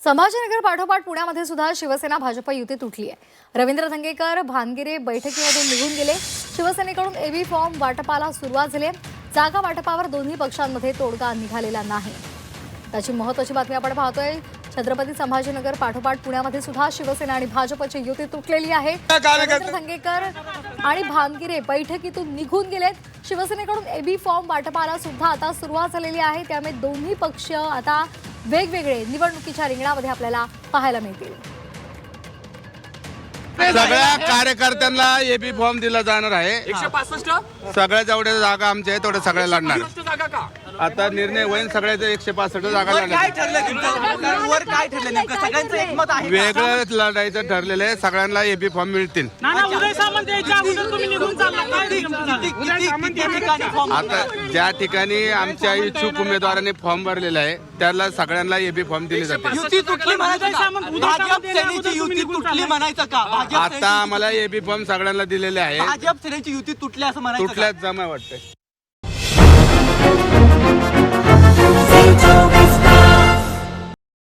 संभाजीनगर पाठोपाठ पुण्यामध्ये सुद्धा शिवसेना भाजप युती तुटली आहे। रवींद्र धंगेकर भानगिरे बैठकीमधून निघून गेले। शिवसेनेकडून एबी फॉर्म वाटपाला सुरुवात झाली आहे। जागा वाटपावर दोन्ही पक्षांमध्ये तोडगा निघालेला नाही। त्याची महत्त्वाची बातमी आपण पाहतोय। छत्रपती संभाजीनगर पाठोपाठ पुण्यामध्ये सुद्धा शिवसेना आणि भाजपची युती तुटलेली आहे। रवींद्र धंगेकर आणि भानगिरे बैठकीतून निघून गेलेत। शिवसेनेकडून एबी फॉर्म वाटपाला सुद्धा आता सुरुवात झालेली आहे। त्यामुळे दोन्ही पक्ष आता वेगवेगळे निवडणुकीच्या रिंगणामध्ये आपल्याला पाहायला मिळतील। सगळ्या कार्यकर्त्यांना एबी फॉर्म दिला जाणार आहे। 165 सगळ्या जेवढ्या जागा आमच्या आहेत तेवढ्या सगळ्या लढणार। जागा का आता निर्णय होईल सगळ्याचे 165 जागा लढणार। काय ठरलं तुमचं वर काय ठरलं नेमकं सगळ्यांचं एकमत आहे का? वेगळं लढायचं ठरलेलं आहे। सगळ्यांना एबी फॉर्म मिळतील। उदय सामंत यायच्या अगोदर तुम्ही निघून चालला काय किती ठिकाणी फॉर्म आता ज्या ठिकाणी आमच्या इच्छुक उमेदवारांनी फॉर्म भरलेला आहे त्याला सगळ्यांना एबी फॉर्म दिले जातील। युती तुटली म्हणायचं का? भाजप सेनेची युती तुटली म्हणायचं का? भाजप आता आम्हाला एबी फॉर्म सगळ्यांना दिलेले आहे। भाजप सेनेची युती तुटली असं म्हणायचं का? तुटल्याच जमा वाटतंय।